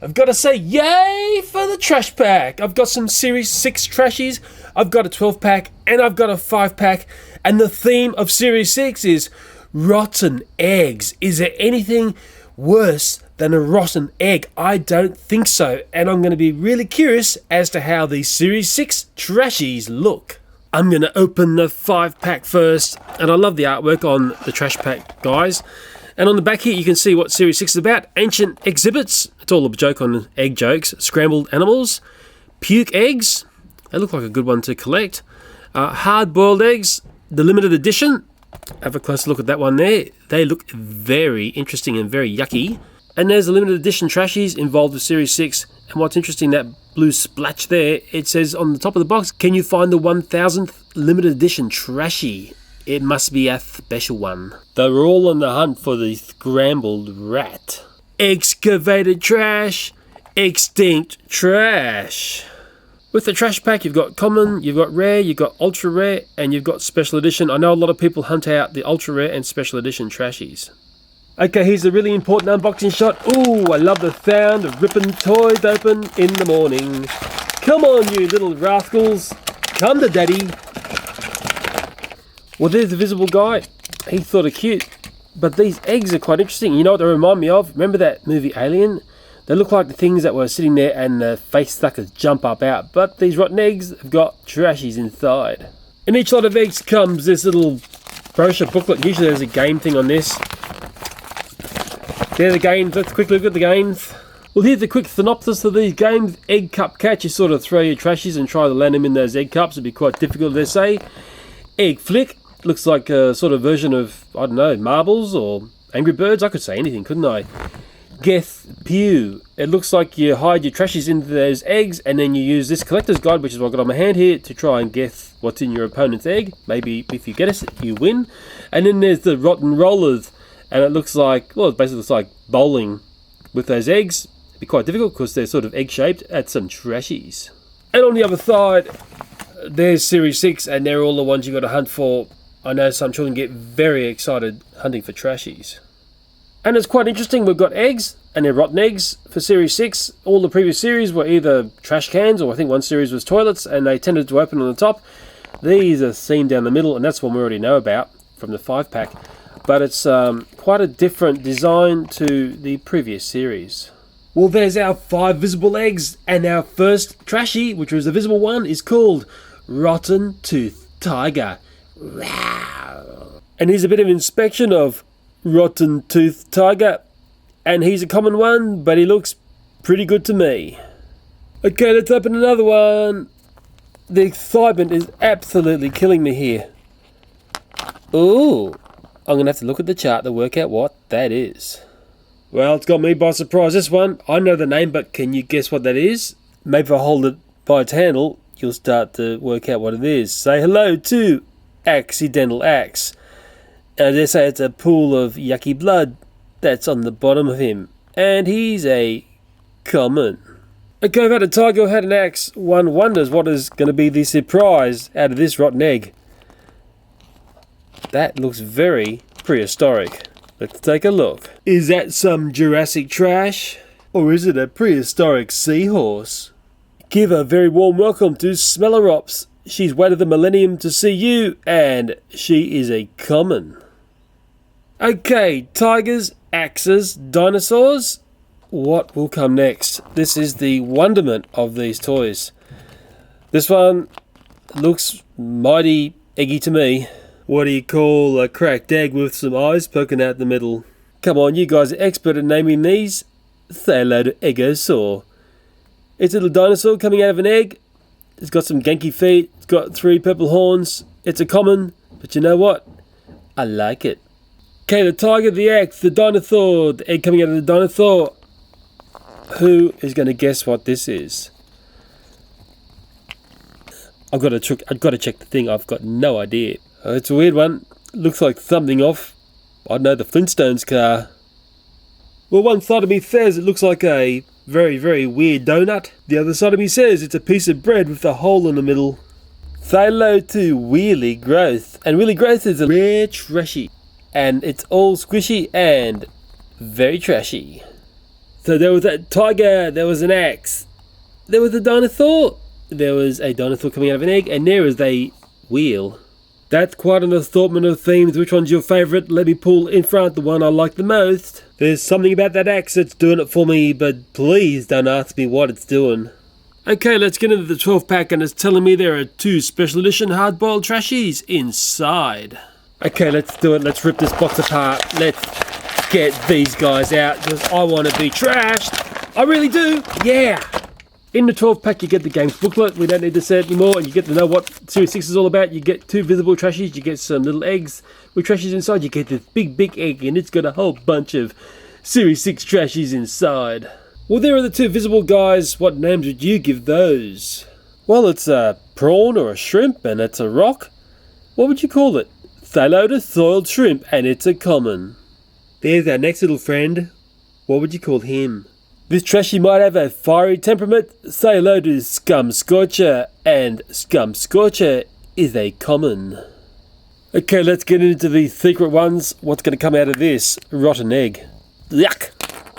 I've got to say yay for the trash pack. I've got some Series 6 Trashies, I've got a 12 pack, and I've got a 5 pack. And the theme of Series 6 is rotten eggs. Is there anything worse than a rotten egg? I don't think so. And I'm going to be really curious as to how these Series 6 Trashies look. I'm going to open the 5 pack first. And I love the artwork on the trash pack, guys. And on the back here, you can see what Series 6 is about. Ancient Eggs-hibits. It's all a joke on egg jokes. Scrambled Animals. Puke Eggs. They look like a good one to collect. Hard-boiled eggs. The limited edition. Have a close look at that one there. They look very interesting and very yucky. And there's the limited edition Trashies involved with Series 6. And what's interesting, that blue splotch there, it says on the top of the box, can you find the 1000th limited edition Trashie? It must be a special one. They were all on the hunt for the scrambled rat. Eggs-cavated Trash. Eggstinct Trash. With the trash pack, you've got common, you've got rare, you've got ultra rare, and you've got special edition. I know a lot of people hunt out the ultra rare and special edition Trashies. Okay, here's a really important unboxing shot. Ooh, I love the sound of ripping toys open in the morning. Come on, you little rascals. Come to daddy. Well, there's the visible guy. He's sort of cute. But these eggs are quite interesting. You know what they remind me of? Remember that movie Alien? They look like the things that were sitting there and the face suckers jump up out. But these rotten eggs have got Trashies inside. In each lot of eggs comes this little brochure booklet. Usually there's a game thing on this. There are the games. Let's quickly look at the games. Well, here's a quick synopsis of these games. Egg cup catch. You sort of throw your Trashies and try to land them in those egg cups. It'd be quite difficult, they say. Egg flick. Looks like a sort of version of, I don't know, marbles or Angry Birds. I could say anything, couldn't I? Guess Pew. It looks like you hide your Trashies into those eggs and then you use this collector's guide, which is what I've got on my hand here, to try and guess what's in your opponent's egg. Maybe if you get it, you win. And then there's the rotten rollers, and it looks like, well, it basically looks like bowling with those eggs. It'd be quite difficult because they're sort of egg-shaped. Add some Trashies. And on the other side, there's Series 6, and they're all the ones you got to hunt for. I know some children get very excited hunting for Trashies. And it's quite interesting, we've got eggs, and they're rotten eggs for Series 6. All the previous series were either trash cans, or I think one series was toilets, and they tended to open on the top. These are seamed down the middle, and that's one we already know about from the 5-pack. But it's quite a different design to the previous series. Well, there's our 5 visible eggs, and our first Trashie, which was the visible one, is called Rotten Tooth Tiger. Wow. And here's a bit of inspection of Rotten Tooth Tiger, and he's a common one, but he looks pretty good to me. Okay, let's open another one. The excitement is absolutely killing me here. Ooh, I'm gonna have to look at the chart to work out what that is. Well, it's got me by surprise, this one. I know the name, but can you guess what that is? Maybe if I hold it by its handle, you'll start to work out what it is. Say hello to Accidental Axe. And they say it's a pool of yucky blood that's on the bottom of him. And he's a common. Okay, I've had a tiger, I've had an axe. One wonders what is going to be the surprise out of this rotten egg. That looks very prehistoric. Let's take a look. Is that some Jurassic trash? Or is it a prehistoric seahorse? Give a very warm welcome to Smellerops. She's waited a millennium to see you, and she is a common. Okay, tigers, axes, dinosaurs. What will come next? This is the wonderment of these toys. This one looks mighty eggy to me. What do you call a cracked egg with some eyes poking out the middle? Come on, you guys are expert at naming these. Say hello to Eggosaur. It's a little dinosaur coming out of an egg. It's got some ganky feet. It's got 3 purple horns. It's a common, but you know what? I like it. Okay, the tiger, the axe, the dinosaur, the egg coming out of the dinosaur. Who is going to guess what this is? I've got to check the thing. I've got no idea. It's a weird one. Looks like something off, I don't know, the Flintstones car. Well, one side of me says it looks like a very, very weird donut. The other side of me says it's a piece of bread with a hole in the middle. Say hello to Wheelie Growth. And Wheelie Growth is a rare Trashie. And it's all squishy and very trashy. So there was a tiger, there was an axe, there was a dinosaur, there was a dinosaur coming out of an egg, and there is a wheel. That's quite an assortment of themes. Which one's your favourite? Let me pull in front the one I like the most. There's something about that axe that's doing it for me, but please don't ask me what it's doing. Okay, let's get into the 12 pack, and it's telling me there are 2 special edition hard-boiled trashies inside. Okay, let's do it. Let's rip this box apart. Let's get these guys out, because I want to be trashed. I really do. Yeah. In the 12 pack you get the game's booklet. We don't need to say it anymore, and you get to know what Series 6 is all about. You get 2 visible trashies, you get some little eggs with trashies inside, you get this big egg, and it's got a whole bunch of Series 6 trashies inside. Well, there are the 2 visible guys. What names would you give those? Well, it's a prawn or a shrimp, and it's a rock. What would you call it? Say hello to soiled shrimp, and it's a common. There's our next little friend. What would you call him? This trashie might have a fiery temperament. Say hello to Scum Scorcher, and Scum Scorcher is a common. Okay, let's get into the secret ones. What's going to come out of this? Rotten egg. Yuck!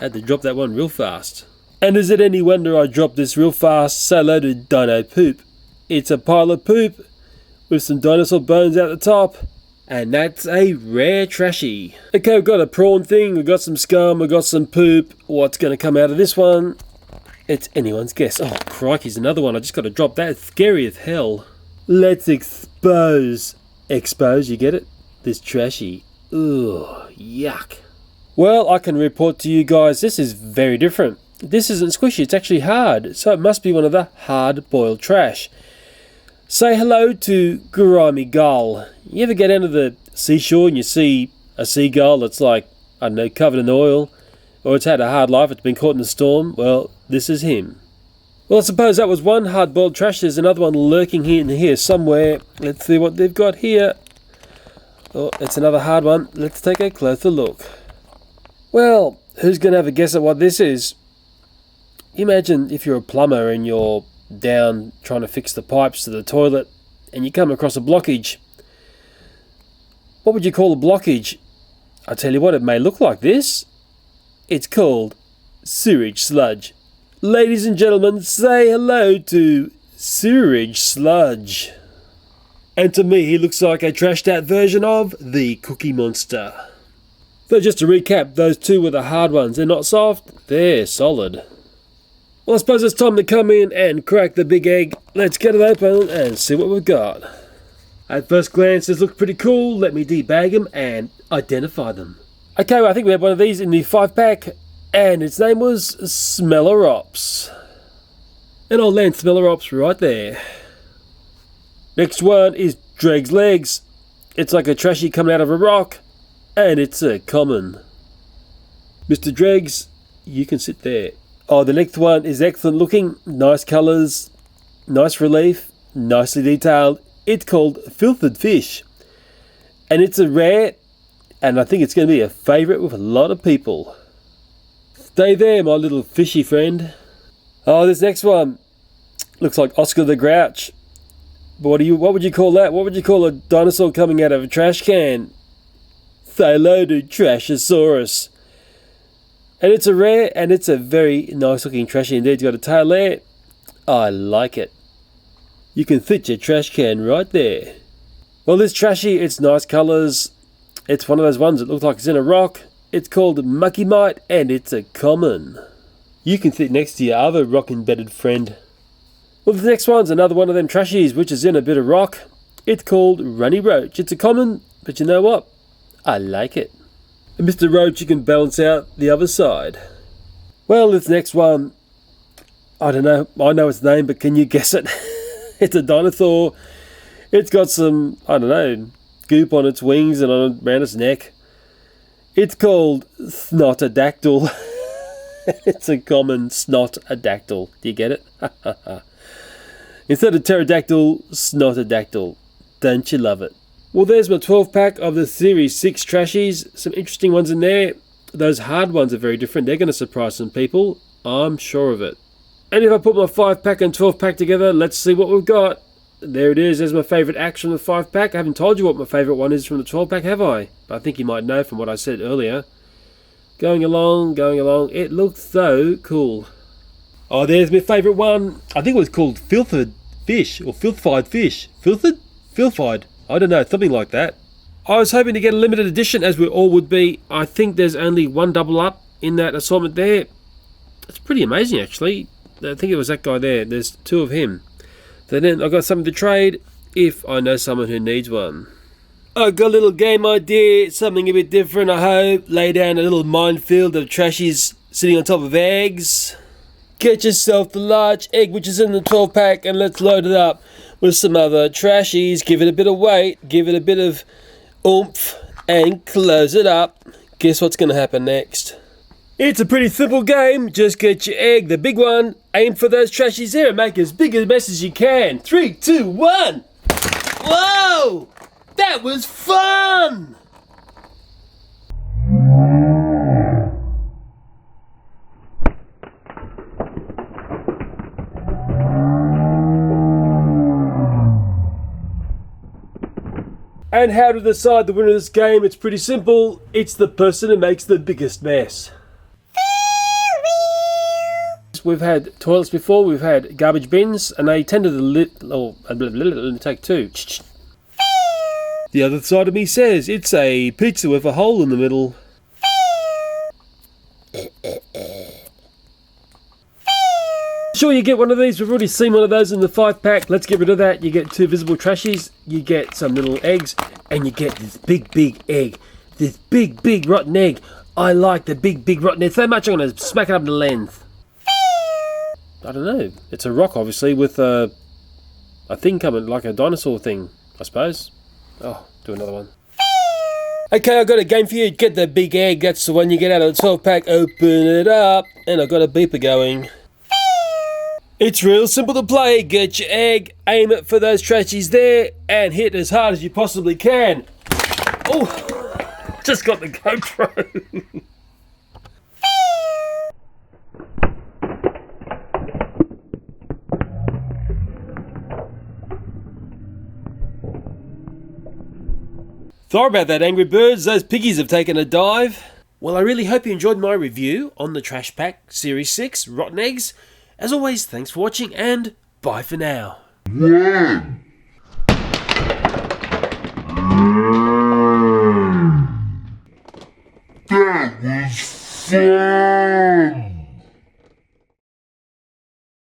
Had to drop that one real fast. And is it any wonder I dropped this real fast? Say hello to Dino Poop. It's a pile of poop with some dinosaur bones out the top. And that's a rare trashie. Okay, we've got a prawn thing, we've got some scum, we've got some poop. What's going to come out of this one? It's anyone's guess. Oh, crikey's another one. I just got to drop that. It's scary as hell. Let's expose. Expose, you get it? This trashie. Ugh, yuck. Well, I can report to you guys, this is very different. This isn't squishy, it's actually hard. So it must be one of the hard-boiled trash. Say hello to Grimy Gull. You ever get down to the seashore and you see a seagull that's like, I don't know, covered in oil? Or it's had a hard life, it's been caught in a storm? Well, this is him. Well, I suppose that was one hard-boiled trash. There's another one lurking here somewhere. Let's see what they've got here. Oh, it's another hard one. Let's take a closer look. Well, who's going to have a guess at what this is? Imagine if you're a plumber and you're down trying to fix the pipes to the toilet and you come across a blockage. What would you call a blockage? I tell you what, it may look like this. It's called sewage sludge. Ladies and gentlemen, say hello to sewage sludge. And to me, he looks like a trashed out version of the Cookie Monster. So just to recap, those 2 were the hard ones. They're not soft, they're solid. Well, I suppose it's time to come in and crack the big egg. Let's get it open and see what we've got. At first glance, this looks pretty cool. Let me debag them and identify them. Okay, well, I think we have one of these in the 5 pack, and its name was Smellerops. And I'll land Smellerops right there. Next one is Dreg's Legs. It's like a trashie coming out of a rock, and it's a common. Mr. Dregs, you can sit there. Oh, the next one is excellent looking, nice colours, nice relief, nicely detailed. It's called Filtered Fish. And it's a rare, and I think it's going to be a favourite with a lot of people. Stay there, my little fishy friend. Oh, this next one looks like Oscar the Grouch. But what would you call that? What would you call a dinosaur coming out of a trash can? Say hello to Trashosaurus. And it's a rare, and it's a very nice looking trashie indeed. It's got a tail there. I like it. You can fit your trash can right there. Well, this trashie, it's nice colours. It's one of those ones that looks like it's in a rock. It's called Mucky Mite, and it's a common. You can sit next to your other rock-embedded friend. Well, the next one's another one of them trashies, which is in a bit of rock. It's called Runny Roach. It's a common, but you know what? I like it. And Mr. Roach, you can balance out the other side. Well, this next one, I don't know. I know its name, but can you guess it? It's a dinosaur. It's got some, I don't know, goop on its wings and around its neck. It's called Snotodactyl. It's a common Snotodactyl. Do you get it? Instead of pterodactyl, Snotodactyl. Don't you love it? Well, there's my 12 pack of the Series 6 trashies. Some interesting ones in there. Those hard ones are very different. They're going to surprise some people. I'm sure of it. And if I put my 5 pack and 12 pack together, let's see what we've got. There it is. There's my favourite axe from the 5 pack. I haven't told you what my favourite one is from the 12 pack, have I? But I think you might know from what I said earlier. Going along, going along. It looks so cool. Oh, there's my favourite one. I think it was called Filthered Fish, or Filthified Fish. Filthered? Filthified. I don't know, something like that. I was hoping to get a limited edition, as we all would be. I think there's only one double up in that assortment there. It's pretty amazing, actually. I think it was that guy there. There's two of him. Then I've got something to trade if I know someone who needs one. I've got a little game idea, something a bit different, I hope. Lay down a little minefield of Trashies sitting on top of eggs. Get yourself the large egg which is in the 12 pack and let's load it up with some other Trashies. Give it a bit of weight, give it a bit of oomph and close it up. Guess what's going to happen next? It's a pretty simple game. Just get your egg, the big one, aim for those Trashies there and make as big a mess as you can. 3, 2, 1! Whoa! That was fun! And how to decide the winner of this game? It's pretty simple. It's the person who makes the biggest mess. We've had toilets before, we've had garbage bins, and they tend to take two. The other side of me says it's a pizza with a hole in the middle. Sure, you get one of these. We've already seen one of those in the 5 pack. Let's get rid of that. You get 2 visible Trashies, you get some little eggs, and you get this big egg. This big rotten egg. I like the big rotten egg so much I'm going to smack it up in the lens. I don't know. It's a rock, obviously, with a thing coming, like a dinosaur thing, I suppose. Oh, do another one. Okay, I've got a game for you. Get the big egg. That's the one you get out of the 12 pack. Open it up. And I've got a beeper going. It's real simple to play. Get your egg, aim it for those Trashies there, and hit as hard as you possibly can. Oh, just got the GoPro. Sorry about that, Angry Birds. Those piggies have taken a dive. Well, I really hope you enjoyed my review on the Trash Pack Series 6 Rotten Eggs. As always, thanks for watching and bye for now. That was fun.